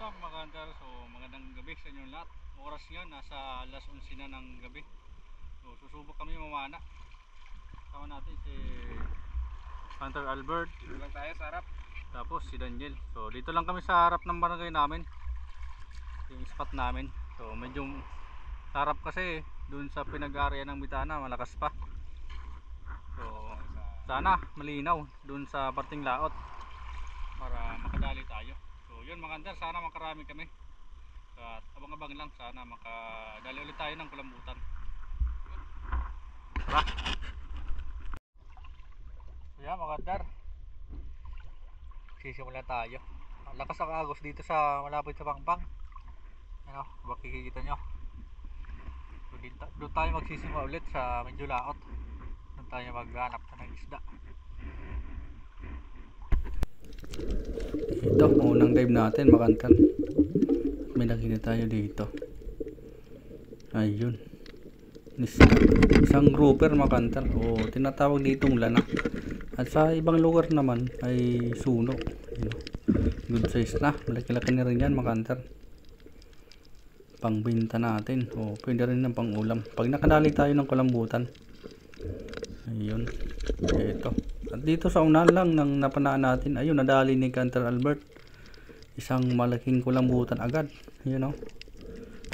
What's up mga hunter? So magandang gabi sa inyo lahat. Oras ngayon nasa alas 11 na ng gabi. So susubok kami mamana. Sama natin si Hunter Albert. Dito lang tayo sa harap. Tapos si Daniel. So dito lang kami sa harap ng barangay namin, yung spot namin. So medyo harap kasi dun sa pinag-aarian ng Bitana malakas pa. So sana malinaw dun sa parting laot para makadali tayo. So yun mga hunter, sana makarami kami. At abang-abang lang, sana makadali ulit tayo ng kulambutan. Tara! So yan mga hunter, sisimula tayo. Lakas ang agos dito sa malapit sa Pangpang. Ano, makikita nyo. So doon tayo magsisimula ulit sa medyo laot. Doon tayo maghanap ng isda. Ito, unang dive natin makantan. May nakita tayo dito. Ayun. Isang grouper makantan. O tinatawag ditong lana. At sa ibang lugar naman ay suno. Ayun. Good size na. Malaki-laki na rin yan makantan. Pangbenta natin. O pwede rin ng pang ulam. Pag nakadali tayo ng kulambutan. Ayun. Ito. At dito sa unahan lang ng napanaan natin, ayun, nadali ni Hunter Albert. Isang malaking kulambutan agad. Ayun o.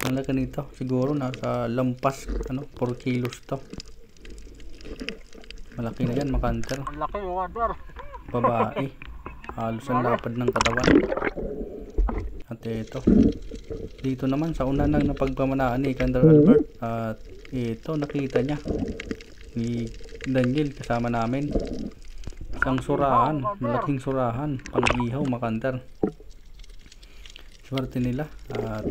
Ang laki nito. Siguro nasa lampas, 4 kilos to. Malaki na yan, mga hunter. Malaki yung hunter. Babae. Halos ang lapad ng katawan. At ito. Dito naman sa unahan lang napagpamanaan ni Hunter Albert. At ito, nakita niya ni Daniel kasama namin. Isang surahan, malaking surahan, pang-ihaw makanter. Swerte nila. At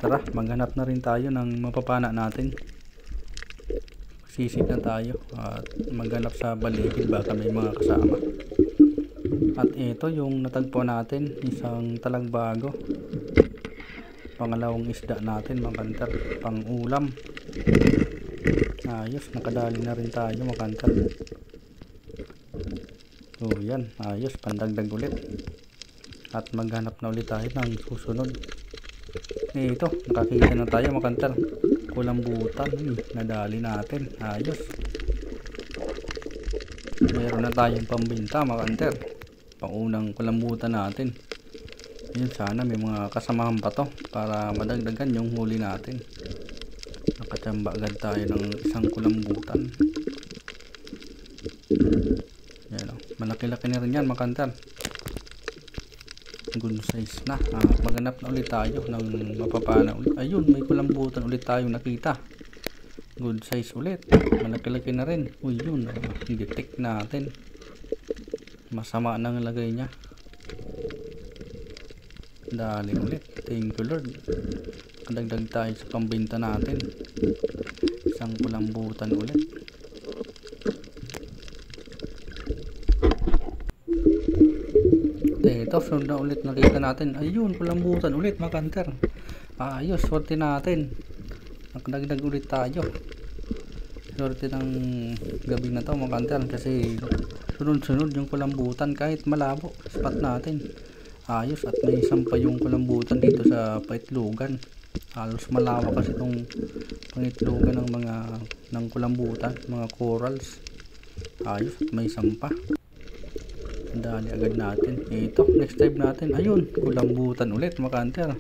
tara, maghanap na rin tayo ng mapapana natin. Sisid na tayo at maghanap sa baligid baka may mga kasama. At ito yung natagpo natin, isang talagbago. Pangalawang isda natin makanter, pang ulam. Ayos, nakadali na rin tayo makanter. So yan, ayos, pandagdag ulit. At maghanap na ulit tayo ng susunod. Ito, nakakita na tayo makanter. Kulambutan, nadali natin. Ayos. Meron na tayong pambinta makanter. Pangunang kulambutan natin. Yun, sana may mga kasamahan pa to para madagdagan yung huli natin. Nakachamba agad tayo ng isang kulambutan. Yan, malaki-laki na rin yan makantan. Good size na. Maghanap na ulit tayo ng mapapana ulit. Ayun, may kulambutan ulit tayong nakita. Good size ulit. Malaki-laki na rin. Uy, yun, i-detect natin. Masama nang lagay niya. Dali ulit. Thank you Lord. Kadagdag tayo sa pambinta natin. Isang kulambutan ulit. Ito, sunod na ulit nakita natin. Ayun, kulambutan ulit mga hunter. Ayos, swerte natin. Nakadagdag ulit tayo. Swerte ng gabi na to mga hunter. Kasi sunod-sunod yung kulambutan kahit malabo. Spot natin. Ayos, at may isang pa yung kulambutan dito sa paitlugan. Halos malawak kasi itong pangitlugan ng kulambutan, mga corals. Ayos, at may isang pa. Dali agad natin. Ito, next time natin. Ayun, kulambutan ulit mga hunter.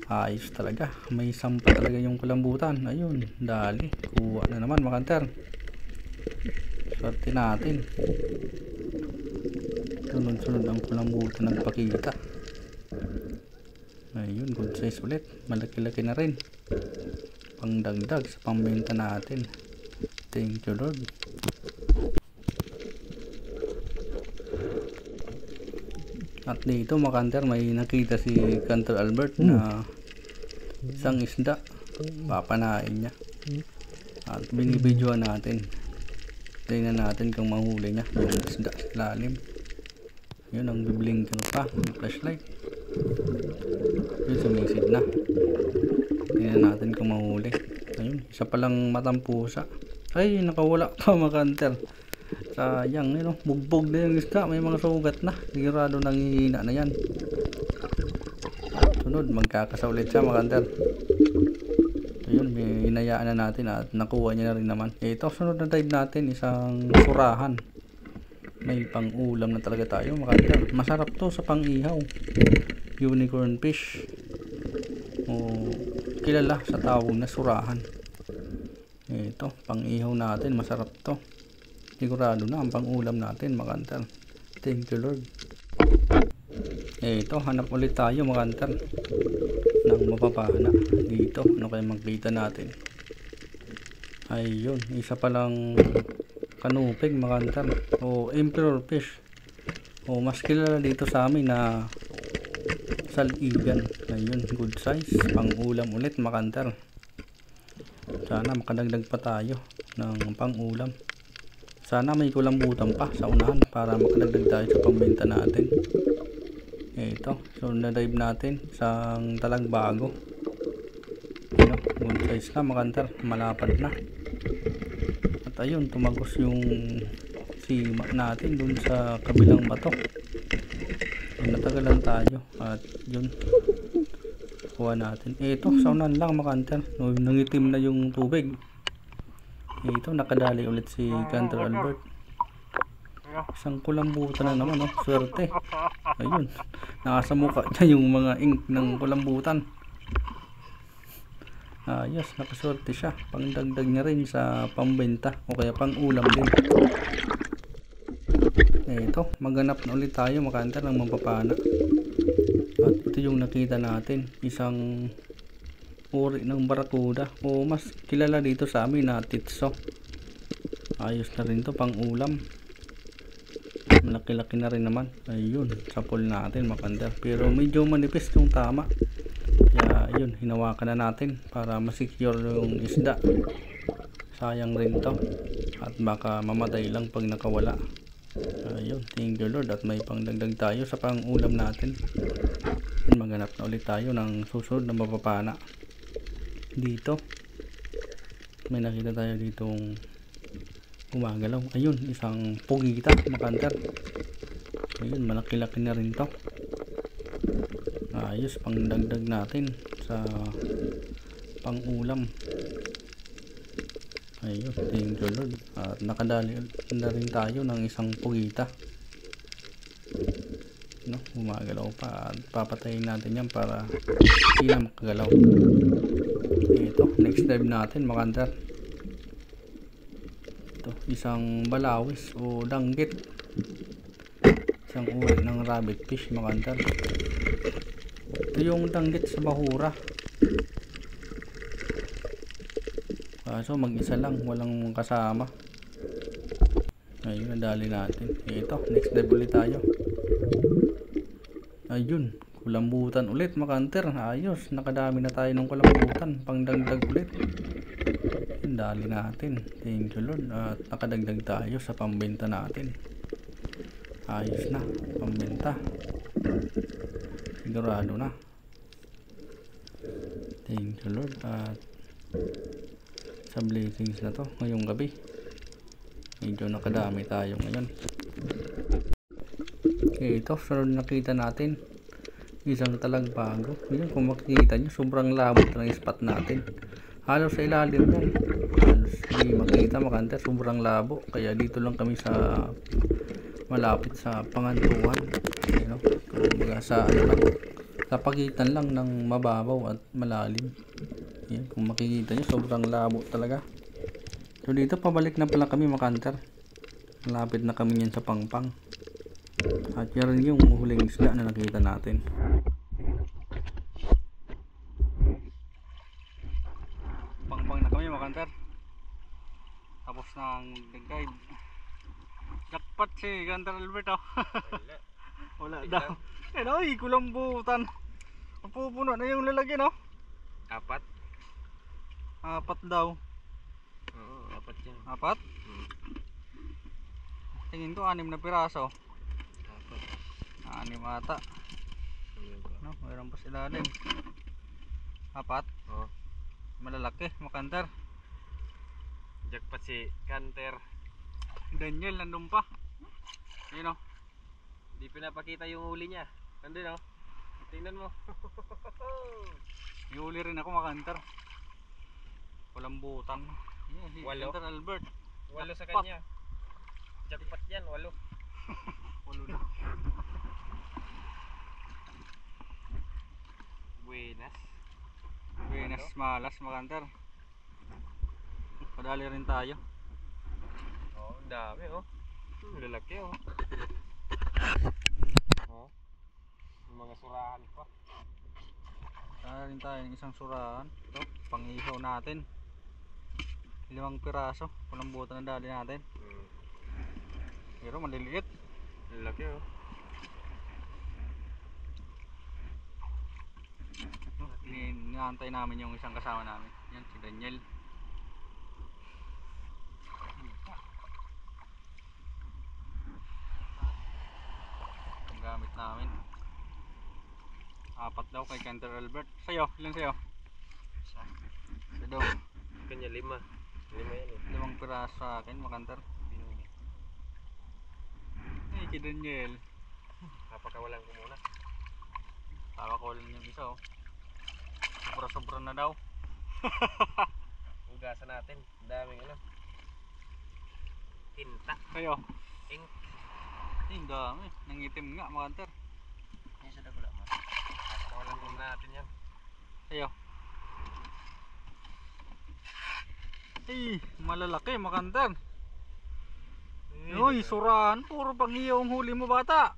Ayos talaga. May sampa talaga yung kulambutan. Ayun, dali. Kuha na naman mga hunter. Swerte natin. Sunod-sunod ang kulambutan nagpakita. Ayun, good size ulit. Malaki-laki na rin. Pangdagdag sa pambenta natin. Thank you Lord. At dito mga hunter, may nakita si Hunter Albert na isang isda. Papanain niya. At binibidyoan natin. Tingnan natin kung mahuli niya yung isda sa lalim. Yun ang biblinkan pa ng flashlight. Yun, sumisid na. Tingnan natin kung mahuli. Ayun, isa palang matang pusa. Ay, nakawala pa mga hunter. Sayang, bugbog na yung isda, may mga sugat na. Sigurado nangihina na yan. susunod magkakasa ulit siya mga hunter. Ayun, hinayaan na natin at nakuha niya na rin naman. Ito, sunod na dive natin, isang surahan. May pang ulam na talaga tayo mga hunter. Masarap to sa pang ihaw. Unicorn fish. O kilala sa tawag na surahan. Ito, pang ihaw natin, masarap to. Sigurado na ang pang ulam natin mga hunter. Thank you Lord. Ito, hanap ulit tayo mga hunter ng mapapana dito. Ano kaya makita natin? Ayun, isa palang kanupig mga hunter o emperor fish, o mas kilala dito sa amin na saligan. Ayun, good size, pang ulam ulit mga hunter. Sana makadagdag pa tayo ng pang ulam. Sana may kulambutan pa sa unahan para makadagdag tayo sa pambenta natin. Ito, so na-dive natin sa talagbago. Ano, good size na mga hunter, malapad na. At ayun, tumagos yung sima natin dun sa kabilang bato. Natagalan tayo at yun, kuha natin. Ito, sa unahan lang mga hunter, nangitim na yung tubig. Ito, nakadali ulit si Hunter Albert. Isang kulambutan na naman, oh. Swerte. Ayun, nasa mukha niya yung mga ink ng kulambutan. Ayos, nakaswerte siya. Pangdagdag niya rin sa pambenta o kaya pang ulam din. Ito, maghanap na ulit tayo mga hunter ng mapapana. At ito yung nakita natin, isang uri ng barakuda o mas kilala dito sa amin na titso. Ayos na rin to, pang ulam. Malaki-laki na rin naman. Ayun, sapol natin mga hunter. Pero medyo manipis yung tama. Kaya ayun, hinawakan na natin para masecure yung isda. Sayang rin to. At baka mamatay lang pag nakawala. Ayun, thank you Lord. At may pangdagdag tayo sa pang ulam natin. Maghanap na ulit tayo ng susunod na mapapana. Dito may nakita tayo ditong gumagalaw. Ayun, isang pugita mga hunter. Ayun, malaki-laki na rin to. Ayos, pang dagdag natin sa pang ulam. Ayun, thank you Lord. At nakadali na rin tayo ng isang pugita. No, gumagalaw pa. At papatayin natin yan para hindi na makagalaw. Ito, next dive natin mga hunter. Ito, isang balawis o danggit. Isang uri ng rabbit fish mga hunter. Ito yung danggit sa bahura. So mag-isa lang, walang kasama. Ayun, nadali natin. Ito, next dive ulit tayo. Ayun, kulambutan ulit mga hunter. Ayos, nakadami na tayo ng kulambutan. Pangdagdag ulit. Dali natin, thank you Lord. At nakadagdag tayo sa pambenta natin. Ayos na, pambenta. Sigurado na. Thank you Lord. At sa blessings na to ngayong gabi, medyo nakadami tayo ngayon. Okay, ito, sunod nakita natin isang talagbago. Yun, kung makikita nyo, sobrang labot ng spot natin. Halos sa ilalim yan, halos hindi makita mga hunter, sobrang labo. Kaya dito lang kami sa malapit sa pangantuan, you know, kumbaga sa ano lang, sa pagitan lang ng mababaw at malalim. Yan, kung makikita nyo, sobrang labo talaga. So dito pabalik na pala kami mga hunter. Malapit na kami yan sa pangpang. At yan yung huling isla na nakita natin. Pangpang na kami mga hunter. Tapos ng guide. Jackpot si Hunter Albert, oh. Wala daw. Eh no, kulambutan. Mapupuno na yung lalagyan, oh. Apat? Apat daw. Oo, apat yan. Apat? Tingin ko 6 na piraso. Apat. 6 ata. No, mayroon pa sila din. Apat? Oo. Malalaki, makanter. Jackpot si Hunter. Daniel nandun pa. Ayun, oh. Di pinapakita yung huli niya. Nandun, oh. Tingnan mo. May huli rin ako mga kanter. Kulambutan. Yeah, si Walo? Kanter Albert. 8 sa Jackpot. kanya. Jackpot yan, 8. Walo na. Buenas. Buenas malas mga kanter. Padali rin tayo. Oh, ang dami oh. Lalaki oh. Oh. Yung mga surahan pa. Padali rin tayo ng isang surahan. Ito, pang-ihaw natin. 5 piraso. Kulambutan na dali natin. Pero maliliit. Lalaki oh. Inaantay namin yung isang kasama namin. Yan, si Daniel. Ang gamit namin. 4 daw kay Kanter Albert. Sa'yo, ilan sa'yo? Sa daw. Kanya 5. 5 yan eh. 5 piraso sa akin, makanter. Ay, si Daniel. Napakawalan ko muna. Tawa ko lang yung isa oh. Sobra-sobra na daw. Hugasan natin. Daming ano. Tinta. Sa'yo. Ink. Ay, ang dami. Nangitim nga, makanter. Yan sa dagula mo. Napakawalan ko natin yan. Sa'yo. Ay, malalaki, makanter. Uy, surahan. Puro pang-iyaw ang huli mo, bata.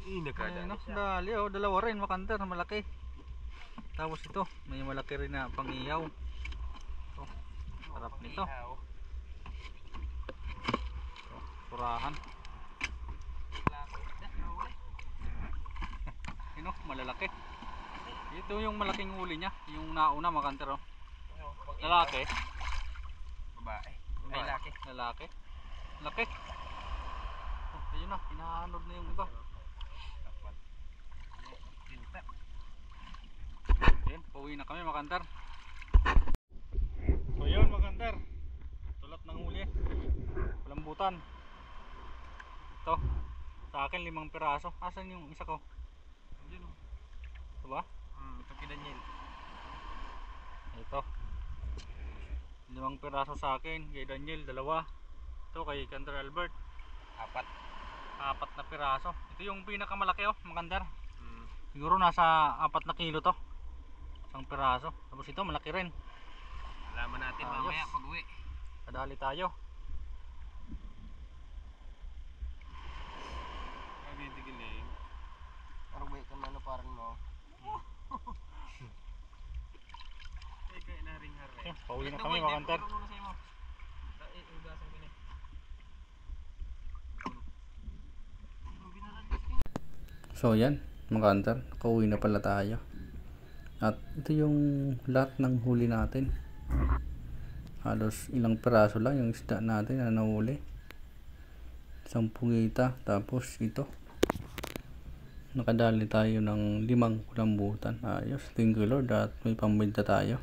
Ay, no, dali oh. 2 rin, makanter. Malaki. Tapos ito, may malaki rin na pang-iyaw. Oh, sarap nito. Surahan. Yun oh, malalaki. Ito yung malaking huli niya. Yung nauna, makanter oh. Lalaki. Babae. Ay, laki. Lalaki. Laki. Oh, ayun na, hinahanod na yung iba. Tinta. Ayan, pauwi na kami makantar. So yun makantar, tulat ng huli. Kulambutan. Ito, sa akin 5 piraso. Asan yung isa ko? Diyan oh. Ito ba? Ito kay Daniel. Ito 5 piraso sa akin, kay Daniel 2. Ito kay Kanter Albert 4 na piraso. Ito yung pinakamalaki oh, makandar. Siguro nasa 4 na kilo to. Isang piraso. Tapos ito malaki rin. Alaman natin mamaya pag uwi. Kadali tayo. Nagigiling. Parang ba ikan ano parang mo? Ay kaya na ring harre. Pauwi na kami makantar. So yan mga kantar, nakauwi na pala tayo. At ito yung lahat ng huli natin. Halos ilang piraso lang yung isda natin na nahuli. Isang pungita, tapos ito. Nakadali tayo ng 5 kulambutan. Ayos, thank you Lord at may pambenta tayo.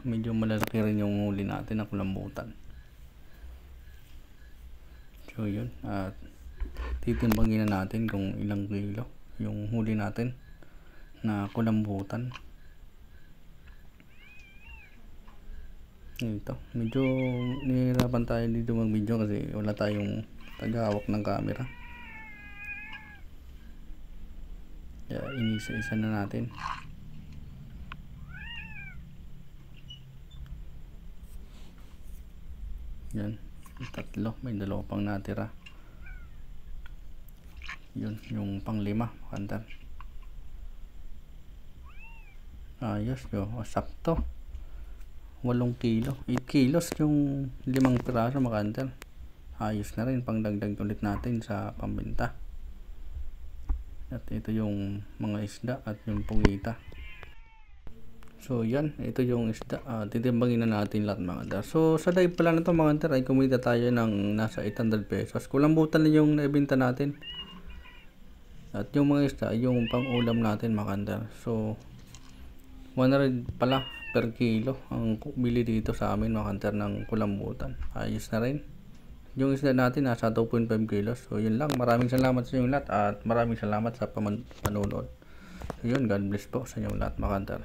Medyo malalaki rin yung huli natin na kulambutan. So yun, at titimbangin na natin kung ilang kilo yung huli natin na kulambutan. Ito, medyo nahihirapan tayo dito mag video kasi wala tayong tagahawak ng camera. Kaya inisa-isa na natin. Yan, 3, may 2 pang natira. Yun, yung pang-5 makantar. Ayos yun, sakto 8 kilo, 8 kilos yung 5 piraso makantar. Ayos na rin, pang dagdag ulit natin sa pambenta. At ito yung mga isda at yung pungita. So yan, ito yung isda. Titimbangin na natin lahat mga kantar. So sa live pala na to mga kantar ay kumita tayo ng nasa 800 pesos. Kulambutan na yung naibenta natin. At yung mga isda, yung pang ulam natin mga kantar. So 100 pala per kilo ang bili dito sa amin mga kantar ng kulambutan. Ayos na rin. Yung isda natin nasa 2.5 kilos. So yun lang. Maraming salamat sa inyong lahat at maraming salamat sa panonood. So yun, God bless po sa inyong lahat mga kanter.